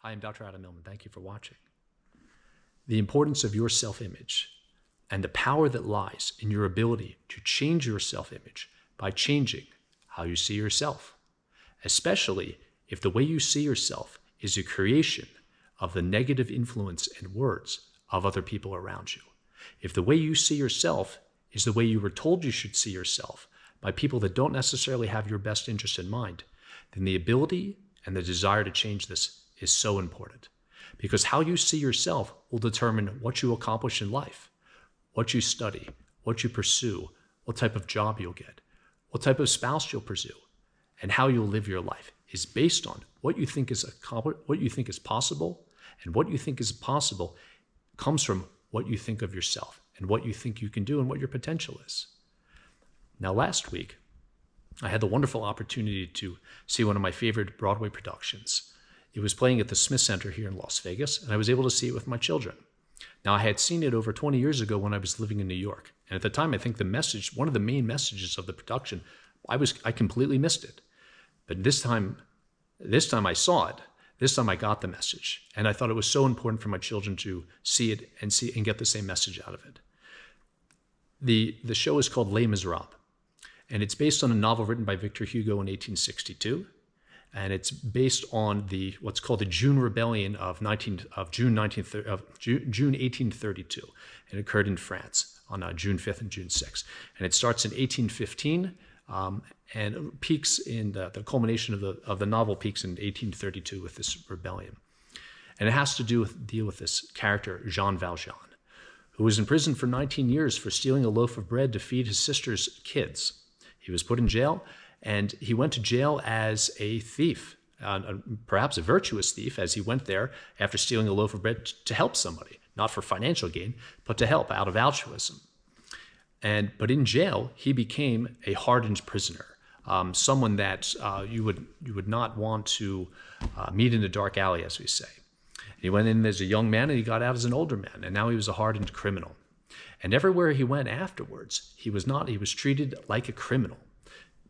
Hi, I'm Dr. Adam Millman. Thank you for watching. The importance of your self-image and the power that lies in your ability to change your self-image by changing how you see yourself, especially if the way you see yourself is a creation of the negative influence and words of other people around you. If the way you see yourself is the way you were told you should see yourself by people that don't necessarily have your best interest in mind, then the ability and the desire to change this is so important. Because how you see yourself will determine what you accomplish in life, what you study, what you pursue, what type of job you'll get, what type of spouse you'll pursue, and how you'll live your life is based on what you think is possible, and what you think is possible comes from what you think of yourself and what you think you can do and what your potential is. Now, last week, I had the wonderful opportunity to see one of my favorite Broadway productions. It was playing at the Smith Center here in Las Vegas, and I was able to see it with my children. Now, I had seen it over 20 years ago when I was living in New York. And at the time, I think the message, one of the main messages of the production, I completely missed it. But this time I saw it. This time I got the message. And I thought it was so important for my children to see it and get the same message out of it. The show is called Les Miserables. And it's based on a novel written by Victor Hugo in 1862. And it's based on what's called the June Rebellion of June 1832. It occurred in France on June 5th and June 6th. And it starts in 1815 and peaks in the culmination of the novel peaks in 1832 with this rebellion. And it has to deal with this character, Jean Valjean, who was in prison for 19 years for stealing a loaf of bread to feed his sister's kids. He was put in jail. And he went to jail as a thief, perhaps a virtuous thief, as he went there after stealing a loaf of bread to help somebody, not for financial gain, but to help out of altruism. But in jail, he became a hardened prisoner, someone that you would not want to meet in a dark alley, as we say. And he went in as a young man, and he got out as an older man, and now he was a hardened criminal. And everywhere he went afterwards, he was treated like a criminal,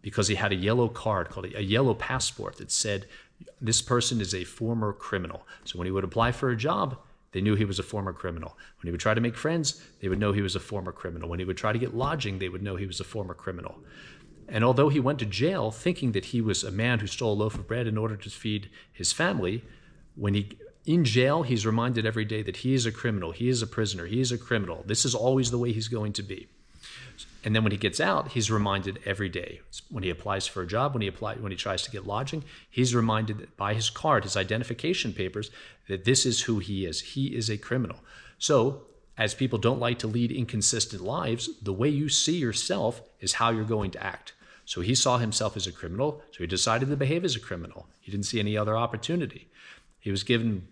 because he had a yellow card called a yellow passport that said, this person is a former criminal. So when he would apply for a job, they knew he was a former criminal. When he would try to make friends, they would know he was a former criminal. When he would try to get lodging, they would know he was a former criminal. And although he went to jail thinking that he was a man who stole a loaf of bread in order to feed his family, in jail, he's reminded every day that he is a criminal, he is a prisoner, he is a criminal. This is always the way he's going to be. And then when he gets out, he's reminded every day. When he applies for a job, when he tries to get lodging, he's reminded by his card, his identification papers, that this is who he is. He is a criminal. So, as people don't like to lead inconsistent lives, the way you see yourself is how you're going to act. So he saw himself as a criminal, so he decided to behave as a criminal. He didn't see any other opportunity. He was given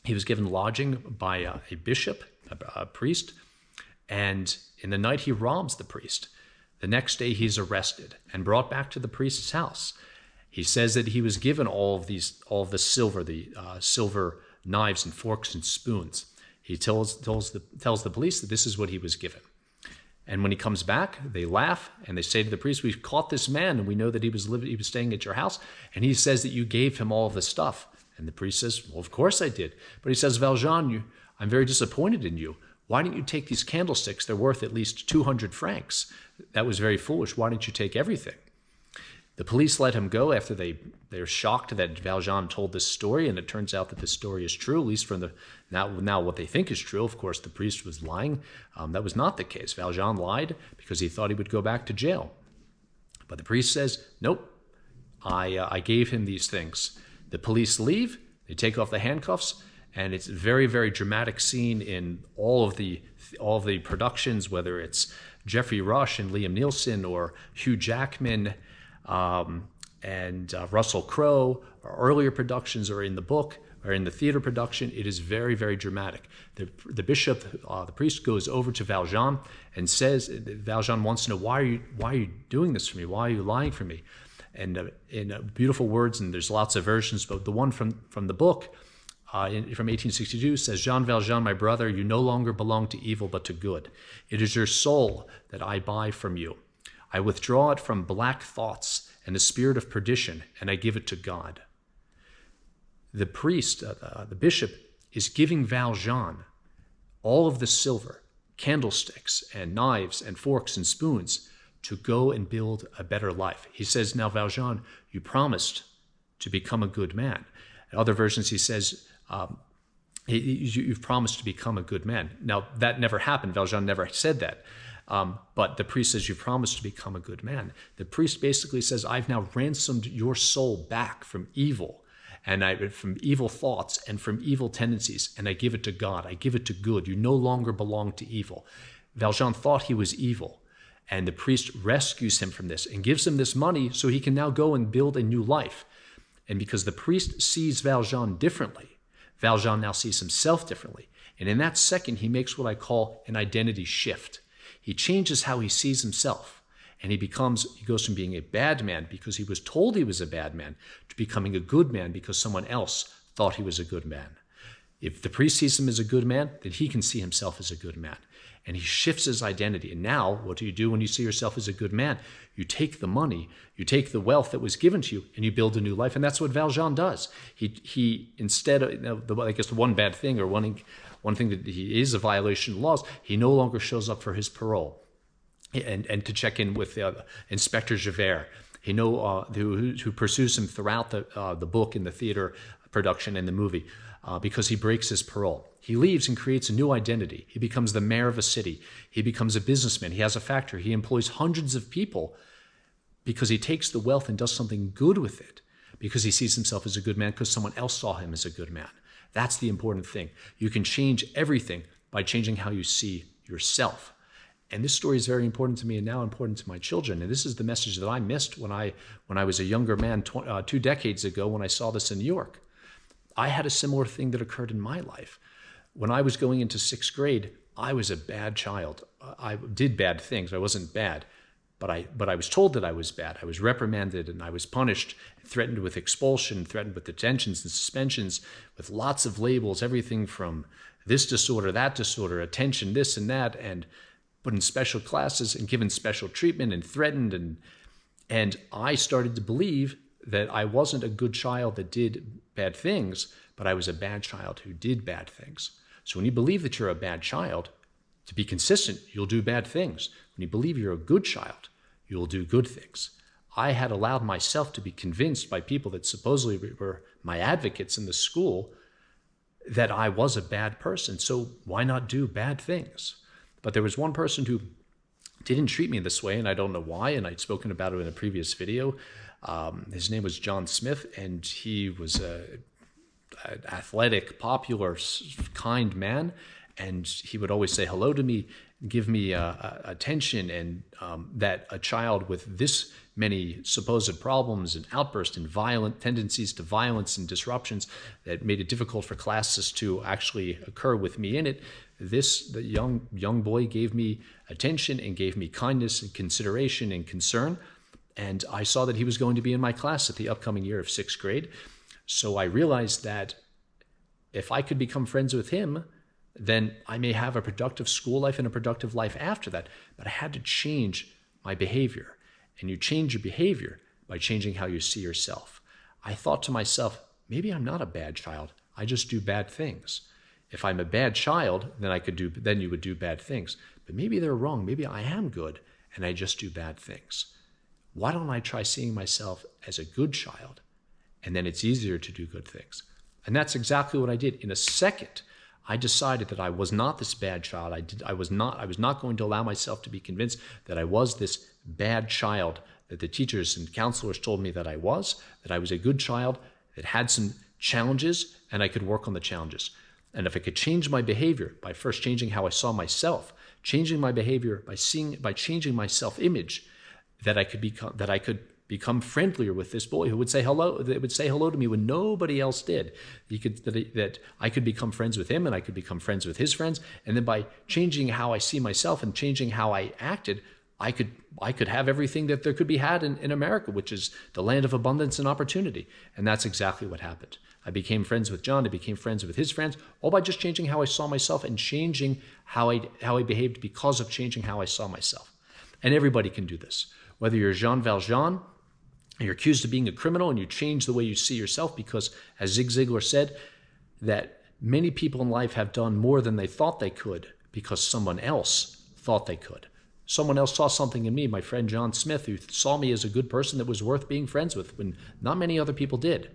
lodging by a bishop, a priest, and in the night he robs the priest. The next day he's arrested and brought back to the priest's house. He says that he was given all of the silver knives and forks and spoons. He tells the police that this is what he was given. And when he comes back, they laugh and they say to the priest, "We've caught this man, and we know that he was staying at your house, and he says that you gave him all of the stuff." And the priest says, "Well, of course I did." But he says, "Valjean, I'm very disappointed in you. Why didn't you take these candlesticks? They're worth at least 200 francs. That was very foolish. Why didn't you take everything?" The police let him go after they're shocked that Valjean told this story, and it turns out that this story is true, at least from now what they think is true. Of course, the priest was lying. That was not the case. Valjean lied because he thought he would go back to jail. But the priest says, "Nope, I gave him these things." The police leave. They take off the handcuffs. And it's a very, very dramatic scene in all of the productions, whether it's Jeffrey Rush and Liam Neeson or Hugh Jackman and Russell Crowe, or earlier productions, or in the book or in the theater production. It is very, very dramatic. The bishop, the priest, goes over to Valjean and says, Valjean wants to know, why are you doing this for me? Why are you lying for me? And in beautiful words, and there's lots of versions, but the one from the book, from 1862 says, "Jean Valjean, my brother, you no longer belong to evil but to good. It is your soul that I buy from you. I withdraw it from black thoughts and the spirit of perdition, and I give it to God." the priest, the bishop, is giving Valjean all of the silver, candlesticks and knives and forks and spoons to go and build a better life. He says, now, Valjean, you promised to become a good man. In other versions, he says, you've promised to become a good man. Now, that never happened. Valjean never said that. But the priest says, you promised to become a good man. The priest basically says, I've now ransomed your soul back from evil, and from evil thoughts and from evil tendencies, and I give it to God. I give it to good. You no longer belong to evil. Valjean thought he was evil, and the priest rescues him from this and gives him this money so he can now go and build a new life. And because the priest sees Valjean differently, Valjean now sees himself differently. And in that second, he makes what I call an identity shift. He changes how he sees himself. And he goes from being a bad man because he was told he was a bad man to becoming a good man because someone else thought he was a good man. If the priest sees him as a good man, then he can see himself as a good man. And he shifts his identity. And now, what do you do when you see yourself as a good man? You take the money, you take the wealth that was given to you, and you build a new life. And that's what Valjean does. He instead of, I guess the one bad thing, or one thing that he is a violation of laws, he no longer shows up for his parole and to check in with Inspector Javert. Who pursues him throughout the book and the theater production and the movie because he breaks his parole. He leaves and creates a new identity. He becomes the mayor of a city. He becomes a businessman. He has a factory. He employs hundreds of people because he takes the wealth and does something good with it because he sees himself as a good man because someone else saw him as a good man. That's the important thing. You can change everything by changing how you see yourself. And this story is very important to me and now important to my children. And this is the message that I missed when I was a younger man 2 decades ago when I saw this in New York. I had a similar thing that occurred in my life. When I was going into 6th grade, I was a bad child. I did bad things. I wasn't bad, but I was told that I was bad. I was reprimanded and I was punished, threatened with expulsion, threatened with detentions and suspensions, with lots of labels, everything from this disorder, that disorder, attention, this and that, and put in special classes and given special treatment and threatened. And I started to believe that I wasn't a good child that did bad things, but I was a bad child who did bad things. So when you believe that you're a bad child, to be consistent, you'll do bad things. When you believe you're a good child, you'll do good things. I had allowed myself to be convinced by people that supposedly were my advocates in the school that I was a bad person. So why not do bad things? But there was one person who didn't treat me this way, and I don't know why, and I'd spoken about it in a previous video. His name was John Smith, and he was an athletic, popular, kind man, and he would always say hello to me, give me attention, and that a child with this many supposed problems and outbursts and violent tendencies to violence and disruptions that made it difficult for classes to actually occur with me in it, the young boy gave me attention and gave me kindness and consideration and concern. And I saw that he was going to be in my class at the upcoming year of 6th grade. So I realized that if I could become friends with him, then I may have a productive school life and a productive life after that. But I had to change my behavior. And you change your behavior by changing how you see yourself. I thought to myself, maybe I'm not a bad child. I just do bad things. If I'm a bad child, then you would do bad things. But maybe they're wrong. Maybe I am good and I just do bad things. Why don't I try seeing myself as a good child? And then it's easier to do good things. And that's exactly what I did. In a second, I decided that I was not this bad child. I was not going to allow myself to be convinced that I was this bad child that the teachers and counselors told me that I was a good child that had some challenges and I could work on the challenges. And if I could change my behavior by first changing how I saw myself, changing my behavior by changing my self-image, that I could become friendlier with this boy who would say hello. That would say hello to me when nobody else did. That I could become friends with him, and I could become friends with his friends. And then by changing how I see myself and changing how I acted, I could have everything that there could be had in America, which is the land of abundance and opportunity. And that's exactly what happened. I became friends with John. I became friends with his friends, all by just changing how I saw myself and changing how I behaved because of changing how I saw myself. And everybody can do this. Whether you're Jean Valjean, You're accused of being a criminal, and you change the way you see yourself because, as Zig Ziglar said, that many people in life have done more than they thought they could because someone else thought they could. Someone else saw something in me, my friend John Smith, who saw me as a good person that was worth being friends with when not many other people did.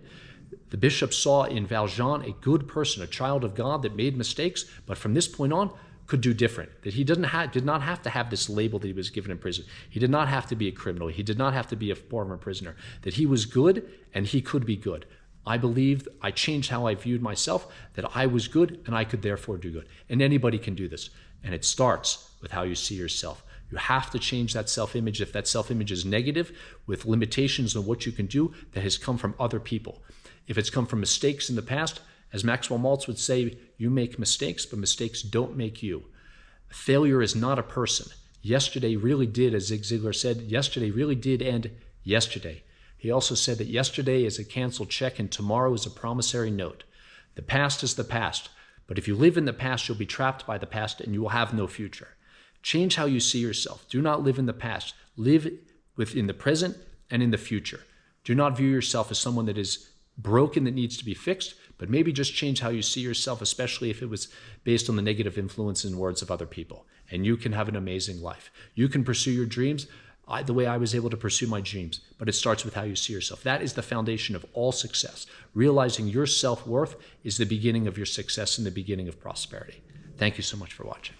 The bishop saw in Valjean a good person, a child of God that made mistakes, but from this point on could do different, that he did not have to have this label that he was given in prison. He did not have to be a criminal. He did not have to be a former prisoner, that he was good and he could be good. I believed, I changed how I viewed myself, that I was good and I could therefore do good. And anybody can do this. And it starts with how you see yourself. You have to change that self-image. If that self-image is negative, with limitations on what you can do that has come from other people. If it's come from mistakes in the past, as Maxwell Maltz would say, you make mistakes, but mistakes don't make you. Failure is not a person. Yesterday really did, as Zig Ziglar said, yesterday really did end yesterday. He also said that yesterday is a canceled check and tomorrow is a promissory note. The past is the past, but if you live in the past, you'll be trapped by the past and you will have no future. Change how you see yourself. Do not live in the past. Live within the present and in the future. Do not view yourself as someone that is broken that needs to be fixed, but maybe just change how you see yourself, especially if it was based on the negative influence and words of other people. And you can have an amazing life. You can pursue your dreams the way I was able to pursue my dreams, but it starts with how you see yourself. That is the foundation of all success. Realizing your self-worth is the beginning of your success and the beginning of prosperity. Thank you so much for watching.